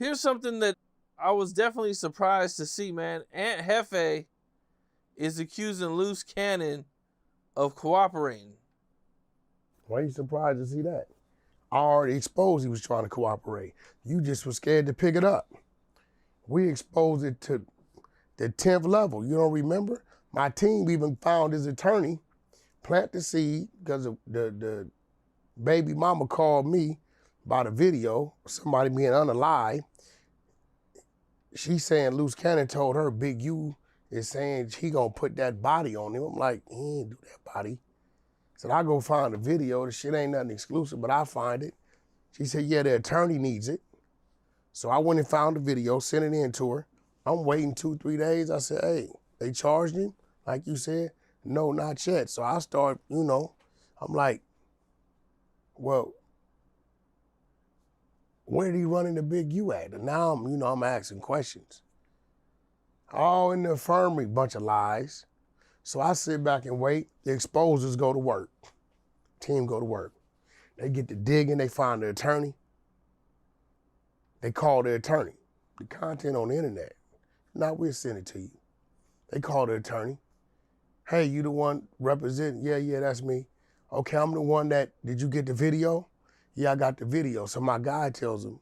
Here's something that I was definitely surprised to see, man. Aunt Hefe is accusing Luce Cannon of cooperating. Why are you surprised to see that? I already exposed he was trying to cooperate. You just was scared to pick it up. We exposed it to the 10th level. You don't remember? My team even found his attorney, plant the seed, because the baby mama called me about a video, somebody being unalive. She's saying Luce Cannon told her Big U is saying he gonna put that body on him. I'm like, he ain't do that body. Said, I go find the video. The shit ain't nothing exclusive, but I find it. She said, yeah, the attorney needs it. So I went and found the video, sent it in to her. I'm waiting 2-3 days. I said, hey, they charged him, like you said? No, not yet. So I start, I'm like, well, where did he run into Big U at? And now I'm asking questions. All in the infirmary, bunch of lies. So I sit back and wait. The exposers go to work. Team go to work. They get to digging, they find the attorney. They call the attorney. The content on the internet. Now we'll send it to you. They call the attorney. Hey, you the one representing? Yeah, that's me. Okay, I'm the one did you get the video? Yeah, I got the video. So my guy tells him,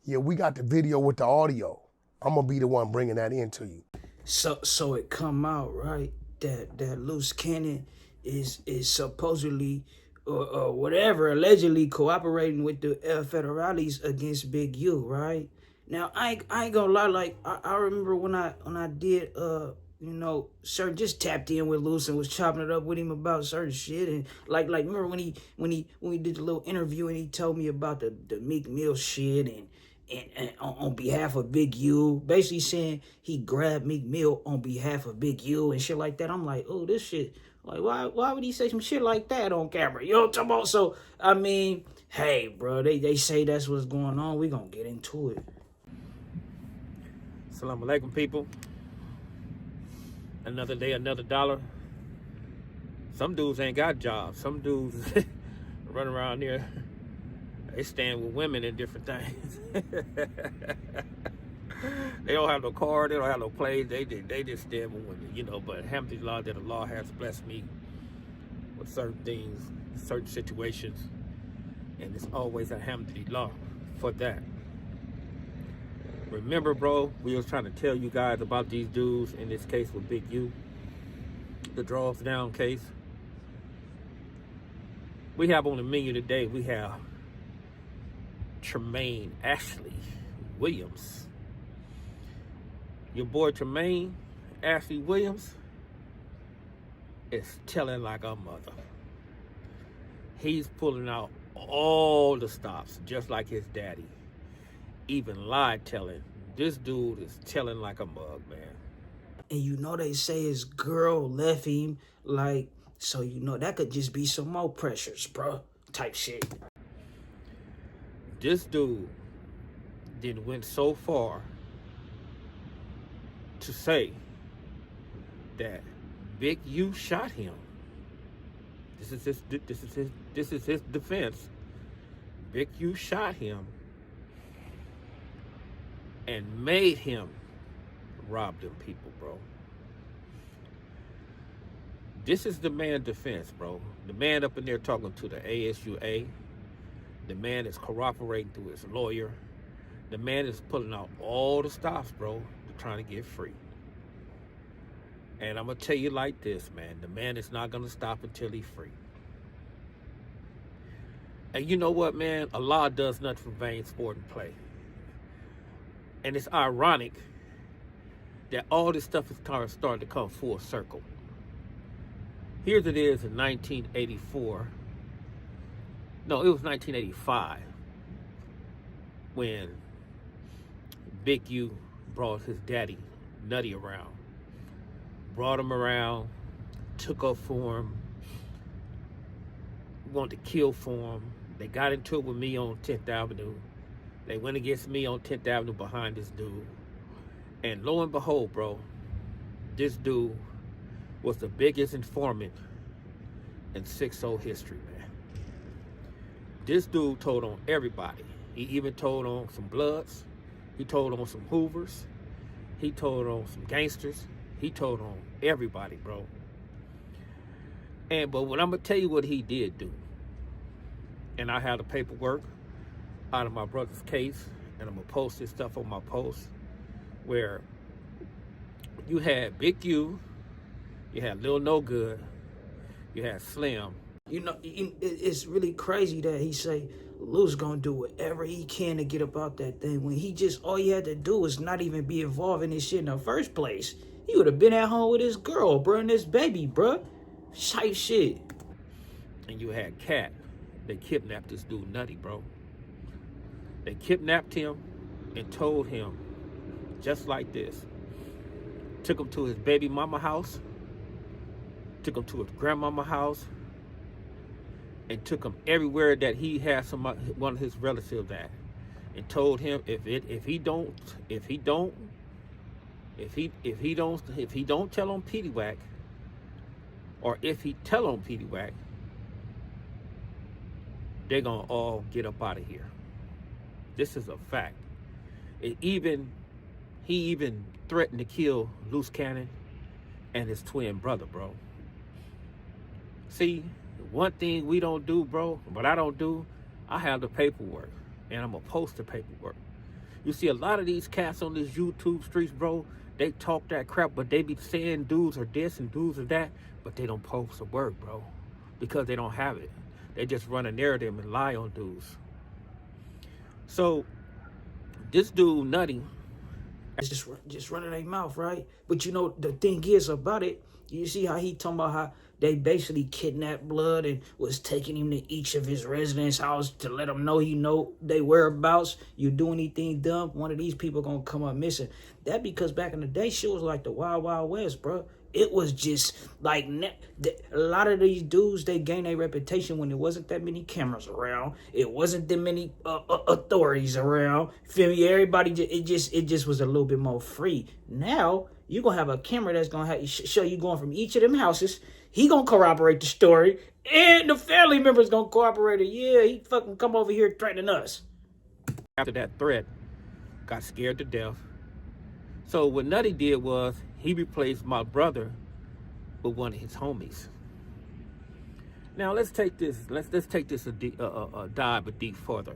yeah, we got the video with the audio. I'm gonna be the one bringing that in to you. So it come out, right, that Luce Cannon is supposedly or whatever, allegedly cooperating with the federales against Big U, right? Now I ain't gonna lie, like I remember when I did certain, just tapped in with Luce and was chopping it up with him about certain shit, and like remember when we did the little interview and he told me about the Meek Mill shit and on behalf of Big U, basically saying he grabbed Meek Mill on behalf of Big U and shit like that. I'm like, oh, this shit, like, why would he say some shit like that on camera? You know what I'm talking about? So, I mean, hey, bro, they say that's what's going on. We gonna get into it. Assalamu alaikum, people. Another day, another dollar. Some dudes ain't got jobs. Some dudes run around here. They stand with women and different things. They don't have no car, they don't have no place, they just stand with women, but alhamdulillah that Allah has blessed me with certain things, certain situations, and it's always alhamdulillah for that. Remember, bro, we was trying to tell you guys about these dudes, in this case with Big U, the draws down case. We have on the menu today, we have Termaine Williams. Your boy Termaine Williams is telling like a mother. He's pulling out all the stops, just like his daddy. Even lie telling. This dude is telling like a mug, man. And they say his girl left him, like, so that could just be some more pressures, bro, type shit. This dude then went so far to say that Big U shot him. This is his defense. Big U shot him and made him rob them people, bro. This is the man's defense, bro. The man up in there talking to the ASUA. The man is cooperating through his lawyer. The man is pulling out all the stops, bro, to trying to get free. And I'm going to tell you like this, man. The man is not going to stop until he's free. And you know what, man? Allah does nothing for vain sport and play. And it's ironic that all this stuff is starting to come full circle. Here it is in 1984. No, it was 1985 when Big U brought his daddy, Nutty, around. Brought him around, took up for him, wanted to kill for him. They got into it with me on 10th Avenue. They went against me on 10th Avenue behind this dude. And lo and behold, bro, this dude was the biggest informant in 6-0 history, man. This dude told on everybody. He even told on some Bloods. He told on some Hoovers. He told on some gangsters. He told on everybody, bro. But what I'm gonna tell you what he did do. And I have the paperwork out of my brother's case, and I'm gonna post this stuff on my post, where you had Big U, you had Lil No Good, you had Slim. You know, it's really crazy that he say Luce gonna do whatever he can to get about that thing when he just, all he had to do was not even be involved in this shit in the first place. He would have been at home with his girl, bro, and this baby, bro. Type shit. And you had Cat. They kidnapped this dude Nutty, bro. They kidnapped him and told him just like this. Took him to his baby mama house, took him to his grandmama house, and took him everywhere that he had one of his relatives at, and told him if he don't tell on W.I.G, or if he tell on W.I.G, they're gonna all get up out of here. This is a fact. He even threatened to kill Luce Cannon and his twin brother, bro. See, one thing we don't do, bro, but I don't do, I have the paperwork, and I'm gonna post the paperwork. You see, a lot of these cats on this YouTube streets, bro, they talk that crap, but they be saying dudes are this and dudes are that, but they don't post the work, bro, because they don't have it. They just run a narrative and lie on dudes. So, this dude, Nutty, just running their mouth, right? But you know, the thing is about it, you see how he talking about how they basically kidnapped Blood and was taking him to each of his residence house to let him know they whereabouts. You do anything dumb, one of these people gonna come up missing. That because back in the day, shit was like the Wild Wild West, bro. It was just like a lot of these dudes, they gained a reputation when there wasn't that many cameras around. It wasn't that many authorities around. Feel me? Everybody, it just was a little bit more free. Now you gonna have a camera that's gonna show you going from each of them houses. He gonna corroborate the story, and the family members gonna corroborate it. Yeah, he fucking come over here threatening us. After that threat, got scared to death. So what Nutty did was he replaced my brother with one of his homies. Now let's take this a dive a deep further.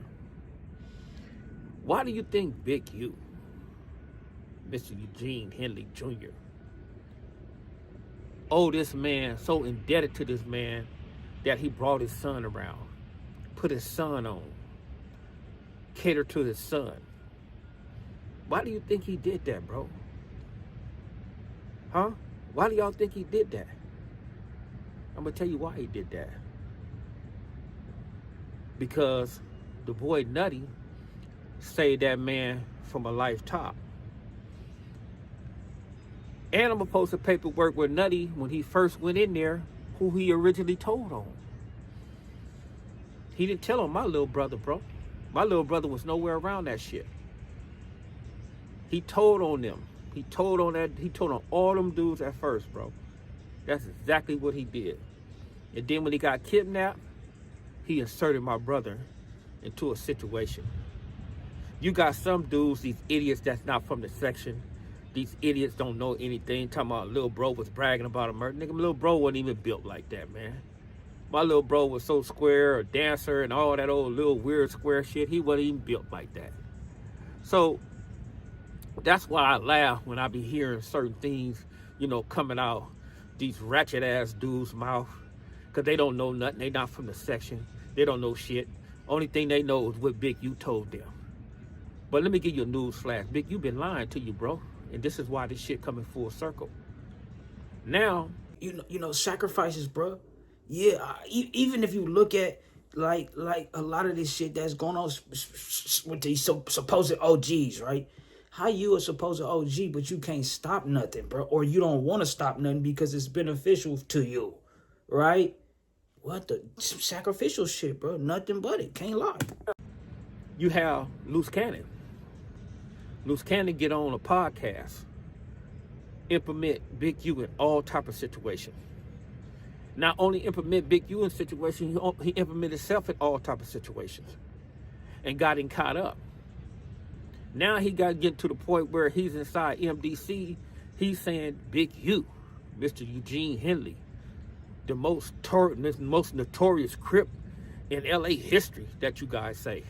Why do you think Big U, Mr. Eugene Henley Jr., this man, so indebted to this man that he brought his son around, put his son on, catered to his son? Why do you think he did that, bro? Huh? Why do y'all think he did that? I'm gonna tell you why he did that. Because the boy Nutty saved that man from a life top. And I'm gonna post a paperwork where Nutty, when he first went in there, who he originally told on. He didn't tell on my little brother, bro. My little brother was nowhere around that shit. He told on them. He told on all them dudes at first, bro. That's exactly what he did. And then when he got kidnapped, he inserted my brother into a situation. You got some dudes, these idiots that's not from the section. These idiots don't know anything. Talking about little bro was bragging about a murder. Nigga, my little bro wasn't even built like that, man. My little bro was so square, a dancer, and all that old little weird square shit. He wasn't even built like that. So that's why I laugh when I be hearing certain things, coming out these ratchet ass dudes' mouth, because they don't know nothing. They not from the section. They don't know shit. Only thing they know is what Big U told them. But let me give you a news flash. Big U been lying to you, bro. And this is why this shit coming full circle. Now, sacrifices, bro. Yeah, even if you look at like a lot of this shit that's going on with these supposed OGs, right? How you a supposed OG, but you can't stop nothing, bro, or you don't want to stop nothing because it's beneficial to you, right? What the sacrificial shit, bro? Nothing but it. Can't lie. You have Luce Cannon. Luce Cannon get on a podcast, implement Big U in all type of situations. Not only implement Big U in situations, he implemented himself in all type of situations and got him caught up. Now he got to get to the point where he's inside MDC. He's saying Big U, Mr. Eugene Henley, the most notorious Crip in LA history, that you guys say.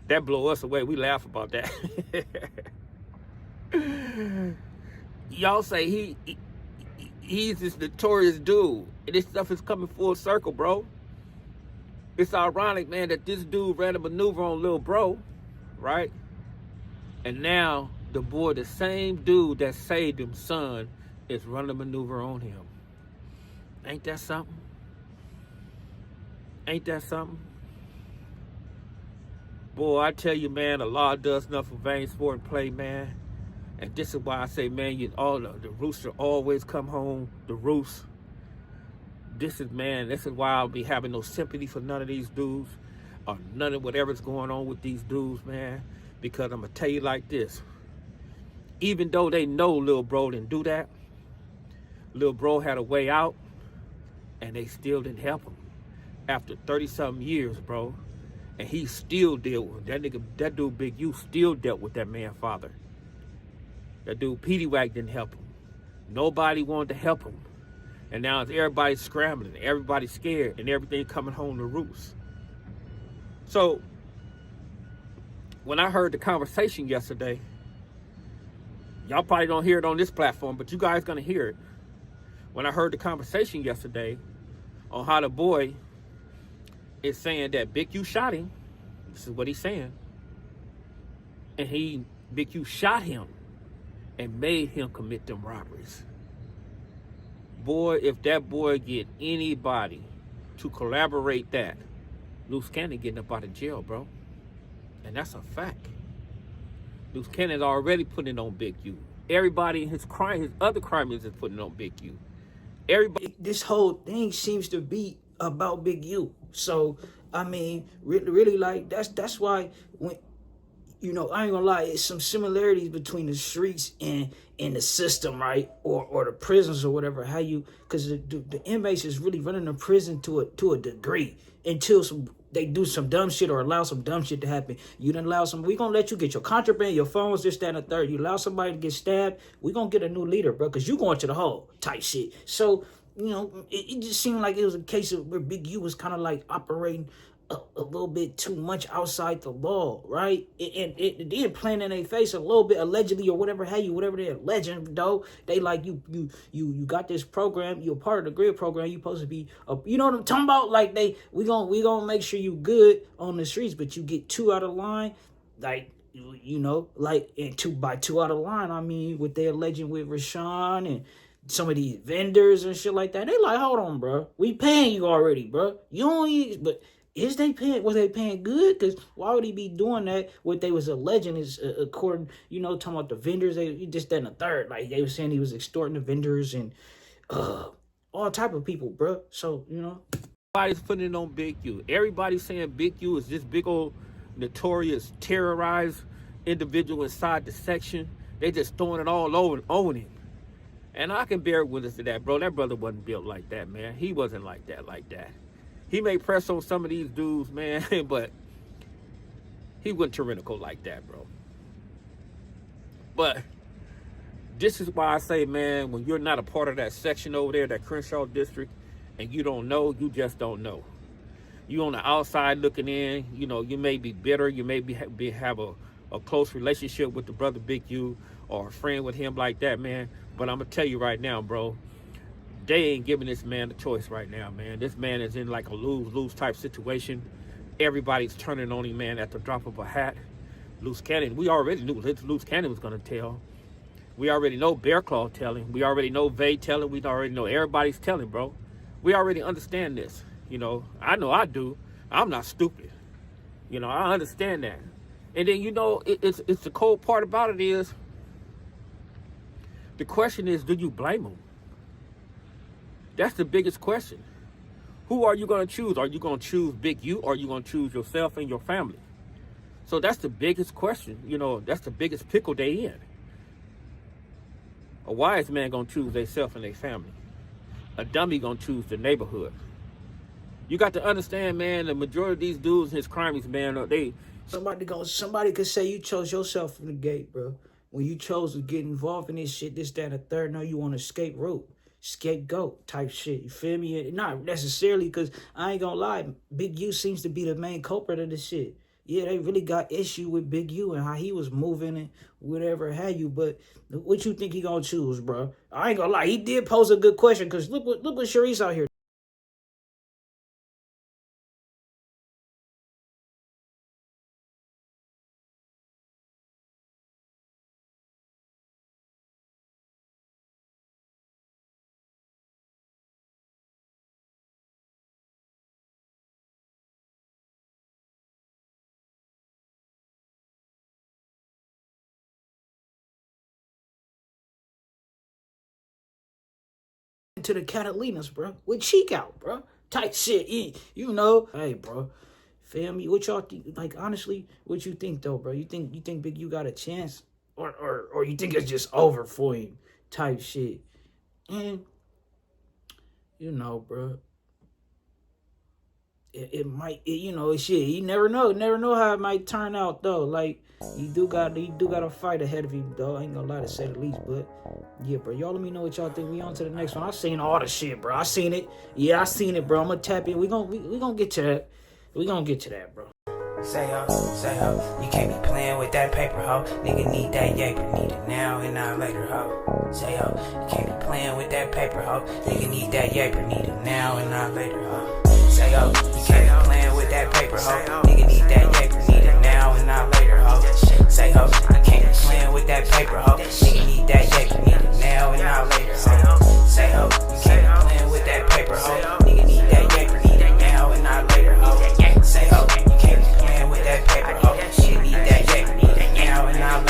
That blow us away. We laugh about that. Y'all say he's this notorious dude. And this stuff is coming full circle, bro. It's ironic, man, that this dude ran a maneuver on Lil Bro, right? And now the same dude that saved him, son, is running a maneuver on him. Ain't that something? Ain't that something? Boy, I tell you, man, the law does nothing for vain sport and play, man. And this is why I say, man, the rooster always come home, the roost. This is why I'll be having no sympathy for none of these dudes or none of whatever's going on with these dudes, man. Because I'm going to tell you like this. Even though they know Lil Bro didn't do that, Lil Bro had a way out, and they still didn't help him. After 30-something years, bro, and he still dealt with that dude Big U still dealt with that man father. That dude W.I.G didn't help him. Nobody wanted to help him. And now everybody's scrambling, everybody's scared, and everything coming home to roost. So, when I heard the conversation yesterday, y'all probably don't hear it on this platform, but you guys gonna hear it. When I heard the conversation yesterday on how the boy is saying that Big U shot him, this is what he's saying, and Big U shot him and made him commit them robberies. Boy, if that boy get anybody to collaborate that, Luce Cannon getting up out of jail, bro. And that's a fact. Luce Cannon's already putting it on Big U. Everybody in his other crimes is putting it on Big U. Everybody. This whole thing seems to be about Big U. So, I mean, really, like, that's why when, I ain't gonna lie, it's some similarities between the streets and the system, right? Or the prisons or whatever, because the inmates is really running the prison to a degree until they do some dumb shit or allow some dumb shit to happen. You done allow we gonna let you get your contraband, your phones, this, that, and the third. You allow somebody to get stabbed, we gonna get a new leader, bro, because you going to the hole type shit. So, it just seemed like it was a case of where Big U was kind of like operating a little bit too much outside the law, right? And it did playing in their face a little bit, allegedly, or whatever they're alleging, though. They like, you got this program, you're part of the grid program, you supposed to be, you know what I'm talking about? Like, we gonna make sure you good on the streets, but you get two out of line, like, and two out of line, I mean, what they alleging with Rashawn and some of these vendors and shit like that. They like, hold on, bro, we paying you already, bro. You don't need, but was they paying good? Because why would he be doing that? What they was alleging is, according, talking about the vendors, they just that and the third. Like, they were saying he was extorting the vendors and all type of people, bro. So, Everybody's putting it on Big U. Everybody's saying Big U is this big old notorious terrorized individual inside the section. They just throwing it all over on him. And I can bear witness to that, bro. That brother wasn't built like that, man. He wasn't like that. He may press on some of these dudes, man, but he wasn't tyrannical like that, bro. But this is why I say, man, when you're not a part of that section over there, that Crenshaw district, and you don't know, you just don't know. You on the outside looking in, you may be bitter, you may have a close relationship with the brother Big U or a friend with him like that, man. But I'm going to tell you right now, bro, they ain't giving this man a choice right now, man. This man is in like a lose-lose type situation. Everybody's turning on him, man, at the drop of a hat. Luce Cannon, we already knew Luce Cannon was going to tell. We already know Bear Claw telling. We already know Vay telling. We already know everybody's telling, bro. We already understand this. I know I do. I'm not stupid. I understand that. And then, it's the cold part about it is, the question is, do you blame him? That's the biggest question. Who are you going to choose? Are you going to choose Big U, or are you going to choose yourself and your family? So that's the biggest question. That's the biggest pickle they in. A wise man going to choose themselves and their family. A dummy going to choose the neighborhood. You got to understand, man, the majority of these dudes and his crimes, man, Somebody could say you chose yourself from the gate, bro. When you chose to get involved in this shit, this, that, and the third, no, you want to scapegoat type shit. You feel me? Not necessarily, because I ain't gonna lie, Big U seems to be the main culprit of this shit. Yeah, they really got issue with Big U and how he was moving and whatever have you. But what you think he gonna choose, bro? I ain't gonna lie, he did pose a good question, because look what Sharice out here. To the Catalinas, bro, with cheek out, bro, type shit. You know, hey, bro, feel me? What y'all think? Like, honestly, what you think though, bro? You think Big U got a chance, or you think it's just over for him, type shit? And you know, bro, it might, you know, shit. You never know how it might turn out though. Like, you do got a fight ahead of him though. I ain't gonna lie, to say the least, but. Yeah, bro. Y'all let me know what y'all think. We on to the next one. I seen all the shit, bro. I seen it. Yeah, I seen it, bro. I'm gonna tap in. We gonna get to that. We gonna get to that, bro. Say ho, you can't be playing with that paper, ho. Nigga need that yaper, need it now and not later, ho. Say ho, you can't be playing with that paper, ho. Nigga need that yaper, need it now and not later, ho. Say ho, you can't be playing with that paper, ho.